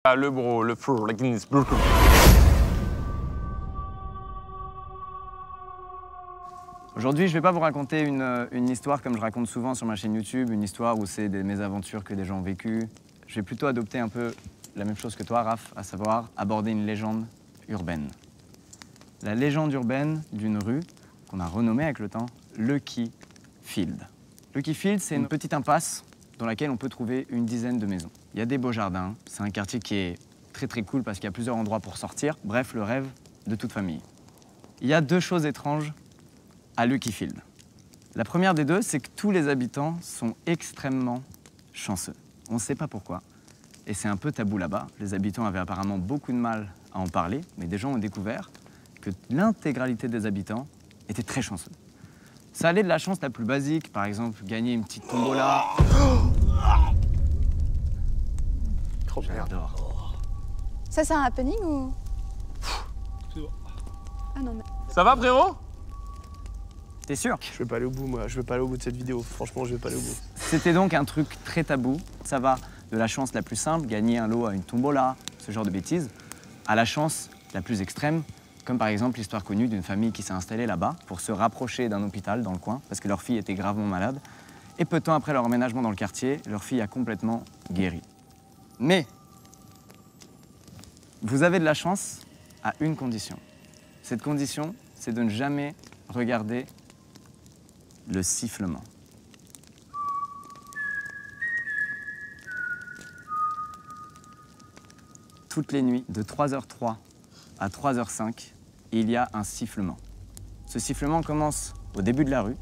Ah, le bro, le fou, la Guinness. Aujourd'hui, je ne vais pas vous raconter une histoire comme je raconte souvent sur ma chaîne YouTube, une histoire où c'est des mésaventures que des gens ont vécues. Je vais plutôt adopter un peu la même chose que toi, Raph, à savoir aborder une légende urbaine. La légende urbaine d'une rue qu'on a renommée avec le temps Lucky Field. Lucky Field, c'est une petite impasse dans laquelle on peut trouver une dizaine de maisons. Il y a des beaux jardins, c'est un quartier qui est très cool parce qu'il y a plusieurs endroits pour sortir. Bref, le rêve de toute famille. Il y a deux choses étranges à Lucky Field. La première des deux, c'est que tous les habitants sont extrêmement chanceux. On ne sait pas pourquoi. Et c'est un peu tabou là-bas. Les habitants avaient apparemment beaucoup de mal à en parler, mais des gens ont découvert que l'intégralité des habitants étaient très chanceux. Ça allait de la chance la plus basique, par exemple gagner une petite tombola. Trop bien. J'adore. Ça, c'est un happening ou... C'est bon. Ah non, mais... Ça va, frérot? T'es sûr? Je vais pas aller au bout, moi. Je vais pas aller au bout de cette vidéo. Franchement, je vais pas aller au bout. C'était donc un truc très tabou. Ça va de la chance la plus simple, gagner un lot à une tombola, ce genre de bêtises, à la chance la plus extrême, comme par exemple l'histoire connue d'une famille qui s'est installée là-bas pour se rapprocher d'un hôpital dans le coin, parce que leur fille était gravement malade. Et peu de temps après leur emménagement dans le quartier, leur fille a complètement guéri. Mais vous avez de la chance à une condition. Cette condition, c'est de ne jamais regarder le sifflement. Toutes les nuits, de 3h03 à 3h05, il y a un sifflement. Ce sifflement commence au début de la rue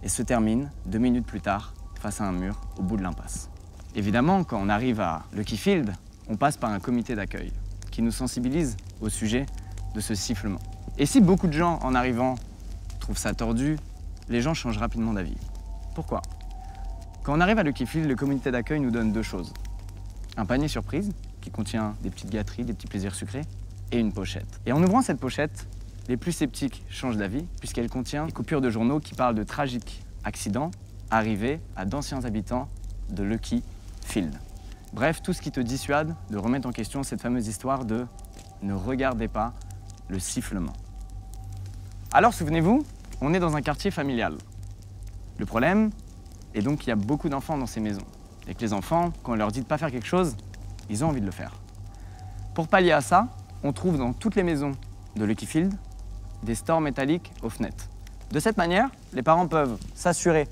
et se termine 2 minutes plus tard face à un mur au bout de l'impasse. Évidemment, quand on arrive à Lucky Field, on passe par un comité d'accueil qui nous sensibilise au sujet de ce sifflement. Et si beaucoup de gens, en arrivant, trouvent ça tordu, les gens changent rapidement d'avis. Pourquoi? Quand on arrive à Lucky Field, le comité d'accueil nous donne deux choses. Un panier surprise, qui contient des petites gâteries, des petits plaisirs sucrés, et une pochette. Et en ouvrant cette pochette, les plus sceptiques changent d'avis, puisqu'elle contient des coupures de journaux qui parlent de tragiques accidents arrivés à d'anciens habitants de Lucky Field. Bref, tout ce qui te dissuade de remettre en question cette fameuse histoire de « ne regardez pas le sifflement ». Alors, souvenez-vous, on est dans un quartier familial. Le problème est donc qu'il y a beaucoup d'enfants dans ces maisons. Et que les enfants, quand on leur dit de ne pas faire quelque chose, ils ont envie de le faire. Pour pallier à ça, on trouve dans toutes les maisons de Lucky Field des stores métalliques aux fenêtres. De cette manière, les parents peuvent s'assurer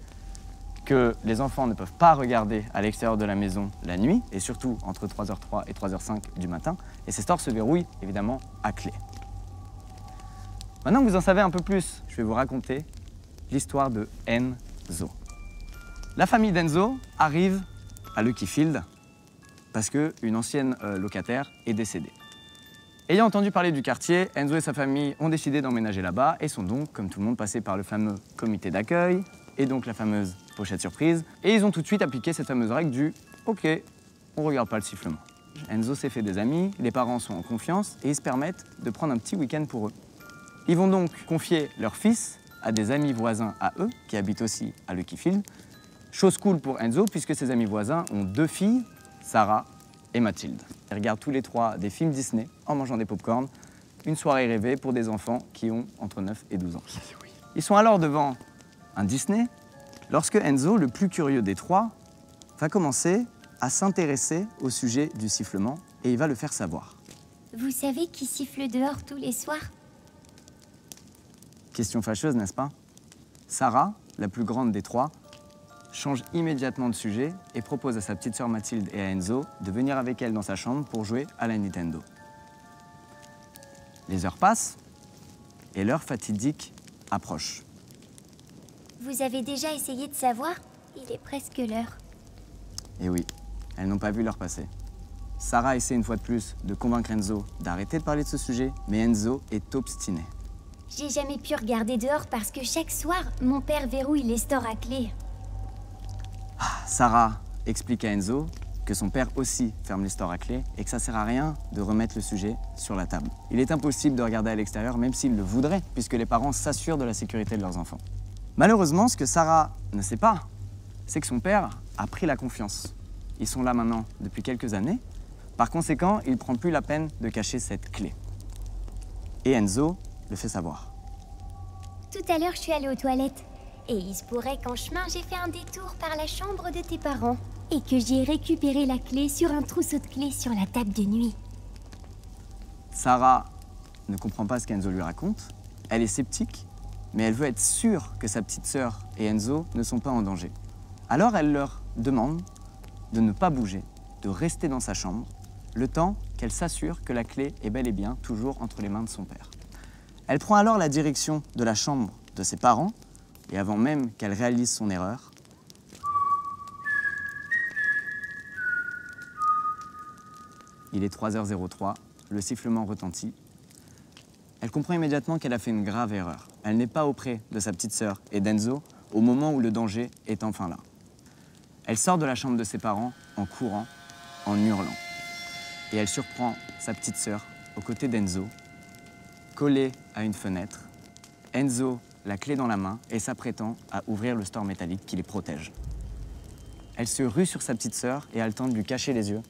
que les enfants ne peuvent pas regarder à l'extérieur de la maison la nuit, et surtout entre 3h03 et 3h05 du matin, et ces stores se verrouillent évidemment à clé. Maintenant que vous en savez un peu plus, je vais vous raconter l'histoire de Enzo. La famille d'Enzo arrive à Lucky Field parce qu'une ancienne locataire est décédée. Ayant entendu parler du quartier, Enzo et sa famille ont décidé d'emménager là-bas et sont donc, comme tout le monde, passés par le fameux comité d'accueil et donc la fameuse pochette surprise. Et ils ont tout de suite appliqué cette fameuse règle du « Ok, on ne regarde pas le sifflement ». Enzo s'est fait des amis, les parents sont en confiance et ils se permettent de prendre un petit week-end pour eux. Ils vont donc confier leur fils à des amis voisins à eux, qui habitent aussi à Lucky Field. Chose cool pour Enzo, puisque ses amis voisins ont deux filles, Sarah et Mathilde. Ils regardent tous les trois des films Disney en mangeant des pop-corn. Une soirée rêvée pour des enfants qui ont entre 9 et 12 ans. Ils sont alors devant un Disney lorsque Enzo, le plus curieux des trois, va commencer à s'intéresser au sujet du sifflement et il va le faire savoir. Vous savez qui siffle dehors tous les soirs? Question fâcheuse, n'est-ce pas? Sarah, la plus grande des trois, change immédiatement de sujet et propose à sa petite sœur Mathilde et à Enzo de venir avec elle dans sa chambre pour jouer à la Nintendo. Les heures passent et l'heure fatidique approche. Vous avez déjà essayé de savoir? Il est presque l'heure. Et oui, elles n'ont pas vu l'heure passer. Sarah essaie une fois de plus de convaincre Enzo d'arrêter de parler de ce sujet, mais Enzo est obstiné. J'ai jamais pu regarder dehors parce que chaque soir, mon père verrouille les stores à clé. Sarah explique à Enzo que son père aussi ferme les stores à clé et que ça sert à rien de remettre le sujet sur la table. Il est impossible de regarder à l'extérieur, même s'ils le voudraient, puisque les parents s'assurent de la sécurité de leurs enfants. Malheureusement, ce que Sarah ne sait pas, c'est que son père a pris la confiance. Ils sont là maintenant depuis quelques années, Par conséquent, il ne prend plus la peine de cacher cette clé. Et Enzo le fait savoir. Tout à l'heure, je suis allée aux toilettes. Et il se pourrait qu'en chemin, j'ai fait un détour par la chambre de tes parents. Et que j'y ai récupéré la clé sur un trousseau de clés sur la table de nuit. Sarah ne comprend pas ce qu'Enzo lui raconte. Elle est sceptique, mais elle veut être sûre que sa petite sœur et Enzo ne sont pas en danger. Alors elle leur demande de ne pas bouger, de rester dans sa chambre, le temps qu'elle s'assure que la clé est bel et bien toujours entre les mains de son père. Elle prend alors la direction de la chambre de ses parents, et avant même qu'elle réalise son erreur, il est 3h03, le sifflement retentit. Elle comprend immédiatement qu'elle a fait une grave erreur. Elle n'est pas auprès de sa petite sœur et d'Enzo au moment où le danger est enfin là. Elle sort de la chambre de ses parents en courant, en hurlant. Et elle surprend sa petite sœur aux côtés d'Enzo, collée à une fenêtre. Enzo, la clé dans la main et s'apprêtant à ouvrir le store métallique qui les protège. Elle se rue sur sa petite sœur et a le temps de lui cacher les yeux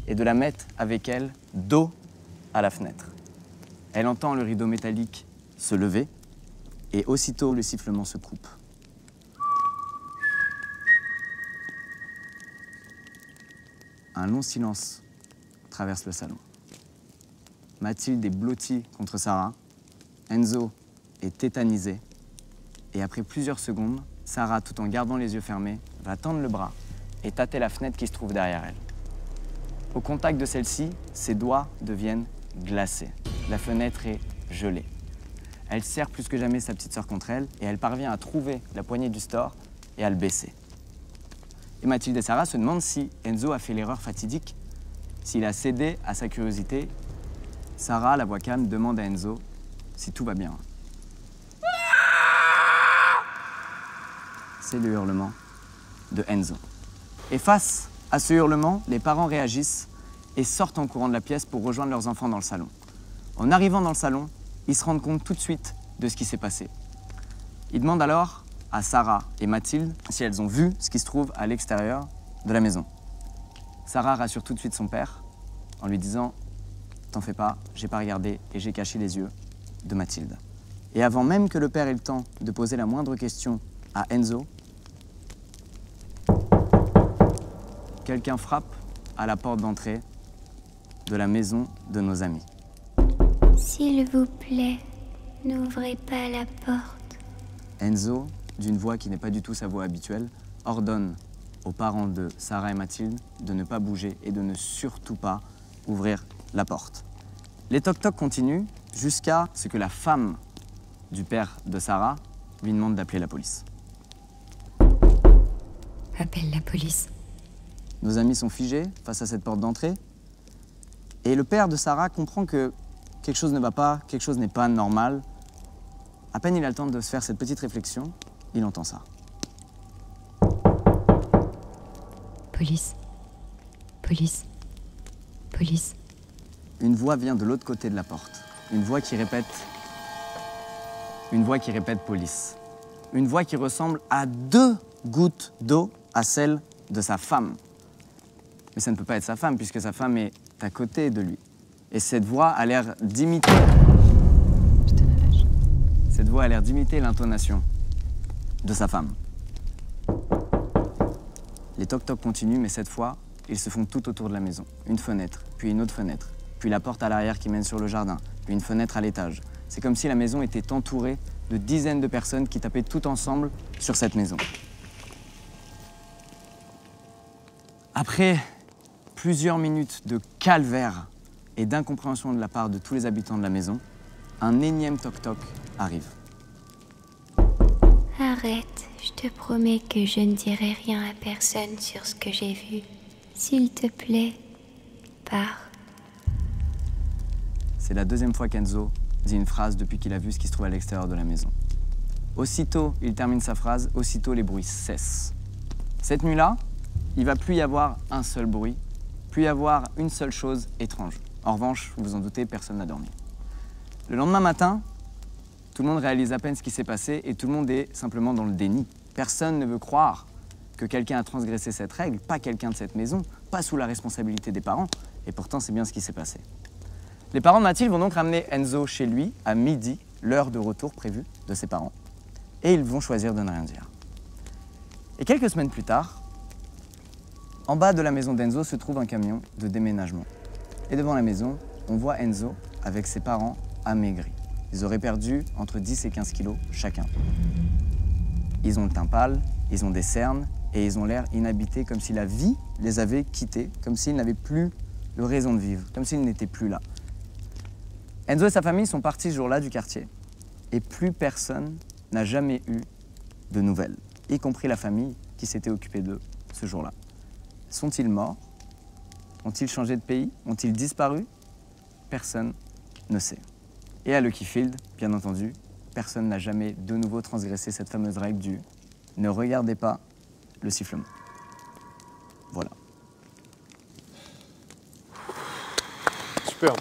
et de la mettre avec elle dos à la fenêtre. Elle entend le rideau métallique se lever et aussitôt le sifflement se coupe. Un long silence traverse le salon. Mathilde est blottie contre Sarah. Enzo est tétanisé. Et après plusieurs secondes, Sarah, tout en gardant les yeux fermés, va tendre le bras et tâter la fenêtre qui se trouve derrière elle. Au contact de celle-ci, ses doigts deviennent glacés. La fenêtre est gelée. Elle serre plus que jamais sa petite sœur contre elle et elle parvient à trouver la poignée du store et à le baisser. Et Mathilde et Sarah se demandent si Enzo a fait l'erreur fatidique, s'il a cédé à sa curiosité. Sarah, la voix calme, demande à Enzo si tout va bien. C'est le hurlement de Enzo. Et face à ce hurlement, les parents réagissent et sortent en courant de la pièce pour rejoindre leurs enfants dans le salon. En arrivant dans le salon, ils se rendent compte tout de suite de ce qui s'est passé. Ils demandent alors à Sarah et Mathilde si elles ont vu ce qui se trouve à l'extérieur de la maison. Sarah rassure tout de suite son père en lui disant « T'en fais pas, j'ai pas regardé et j'ai caché les yeux de Mathilde. » Et avant même que le père ait le temps de poser la moindre question à Enzo, quelqu'un frappe à la porte d'entrée de la maison de nos amis. S'il vous plaît, n'ouvrez pas la porte. Enzo, d'une voix qui n'est pas du tout sa voix habituelle, ordonne aux parents de Sarah et Mathilde de ne pas bouger et de ne surtout pas ouvrir la porte. Les toc-toc continuent jusqu'à ce que la femme du père de Sarah lui demande d'appeler la police. Appelle la police. Nos amis sont figés face à cette porte d'entrée et le père de Sarah comprend que quelque chose ne va pas, quelque chose n'est pas normal. À peine il a le temps de se faire cette petite réflexion, il entend ça. Police. Police. Police. Une voix vient de l'autre côté de la porte. Une voix qui répète police. Une voix qui ressemble à 2 gouttes d'eau à celle de sa femme. Mais ça ne peut pas être sa femme puisque sa femme est à côté de lui. Et cette voix a l'air d'imiter... Cette voix a l'air d'imiter l'intonation de sa femme. Les toc-toc continuent, mais cette fois, ils se font tout autour de la maison. Une fenêtre, puis une autre fenêtre, puis la porte à l'arrière qui mène sur le jardin, puis une fenêtre à l'étage. C'est comme si la maison était entourée de dizaines de personnes qui tapaient tout ensemble sur cette maison. Après plusieurs minutes de calvaire et d'incompréhension de la part de tous les habitants de la maison, un énième toc-toc arrive. Arrête, je te promets que je ne dirai rien à personne sur ce que j'ai vu. S'il te plaît, pars. C'est la deuxième fois qu'Enzo dit une phrase depuis qu'il a vu ce qui se trouve à l'extérieur de la maison. Aussitôt il termine sa phrase, aussitôt les bruits cessent. Cette nuit-là, il ne va plus y avoir un seul bruit, plus y avoir une seule chose étrange. En revanche, vous vous en doutez, personne n'a dormi. Le lendemain matin, tout le monde réalise à peine ce qui s'est passé et tout le monde est simplement dans le déni. Personne ne veut croire que quelqu'un a transgressé cette règle, pas quelqu'un de cette maison, pas sous la responsabilité des parents. Et pourtant, c'est bien ce qui s'est passé. Les parents de Mathilde vont donc ramener Enzo chez lui à midi, l'heure de retour prévue de ses parents. Et ils vont choisir de ne rien dire. Et quelques semaines plus tard, en bas de la maison d'Enzo se trouve un camion de déménagement. Et devant la maison, on voit Enzo avec ses parents amaigris. Ils auraient perdu entre 10 et 15 kilos chacun. Ils ont le teint pâle, ils ont des cernes et ils ont l'air inhabités, comme si la vie les avait quittés, comme s'ils n'avaient plus de raison de vivre, comme s'ils n'étaient plus là. Enzo et sa famille sont partis ce jour-là du quartier et plus personne n'a jamais eu de nouvelles, y compris la famille qui s'était occupée d'eux ce jour-là. Sont-ils morts? Ont-ils changé de pays? Ont-ils disparu? Personne ne sait. Et à Lucky Field, bien entendu, personne n'a jamais de nouveau transgressé cette fameuse règle du « ne regardez pas le sifflement ». Voilà. Superbe,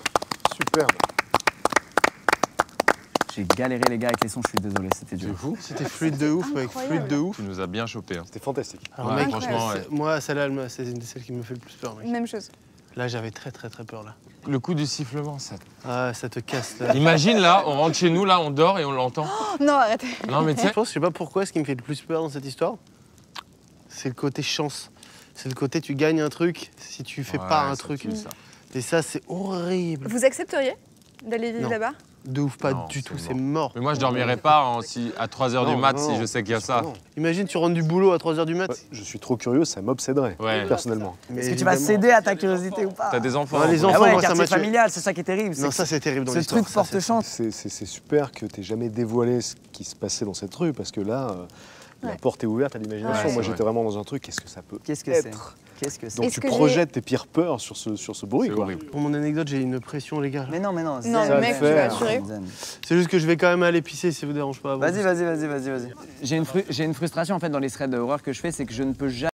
superbe. J'ai galéré les gars avec les sons, je suis désolé, c'était dur. C'est fou. C'était fluide de ouf, mec. Incroyable. Fluide de ouf. Tu nous as bien chopé. Hein. C'était fantastique. Alors, Ouais, mec, franchement, ouais. moi, celle-là, c'est une de celles qui me fait le plus peur, mec. Même chose. Là, j'avais très peur, là. Le coup du sifflement, ça. Ah, ça te casse, là. Imagine là, on rentre chez nous, là, on dort et on l'entend. Oh, non, arrêtez. Non, mais tu sais. Je sais pas pourquoi, ce qui me fait le plus peur dans cette histoire, c'est le côté chance. C'est le côté tu gagnes un truc si tu fais pas un truc. Ça. Et ça, c'est horrible. Vous accepteriez d'aller vivre Non. là-bas? De ouf, pas Non, du c'est tout, c'est mort. mort. Mais moi, je dormirais pas à 3h du Non, mat non, si je sais qu'il y a ça. non. Imagine, tu rentres du boulot à 3h du mat. Ouais, je suis trop curieux, ça m'obséderait, Ouais. personnellement. Mais Est-ce que tu vas évidemment. céder à ta curiosité ou pas? T'as des enfants. Ouais, les hein. enfants, Ah ouais, moi, ça quartier m'a tué. familial, c'est ça qui est terrible. Non, ça, c'est terrible dans ce l'histoire. truc ça, porte c'est- chance. C'est super que tu jamais dévoilé ce qui se passait dans cette rue, parce que là, la Ouais. porte est ouverte à l'imagination. Ouais, Moi, c'est j'étais vrai. vraiment dans un truc, qu'est-ce que ça peut Qu'est-ce que c'est? être? Qu'est-ce que c'est? Donc Est-ce tu que j'ai- projettes tes pires peurs sur ce bruit, C'est quoi. horrible. Pour mon anecdote, j'ai une pression, les gars. Mais non, Non, zen, mais mec, tu vas assurer. zen. C'est juste que je vais quand même aller pisser si ça vous dérange pas. avant. Vas-y. J'ai une frustration en fait dans les threads d'horreur que je fais, c'est que je ne peux jamais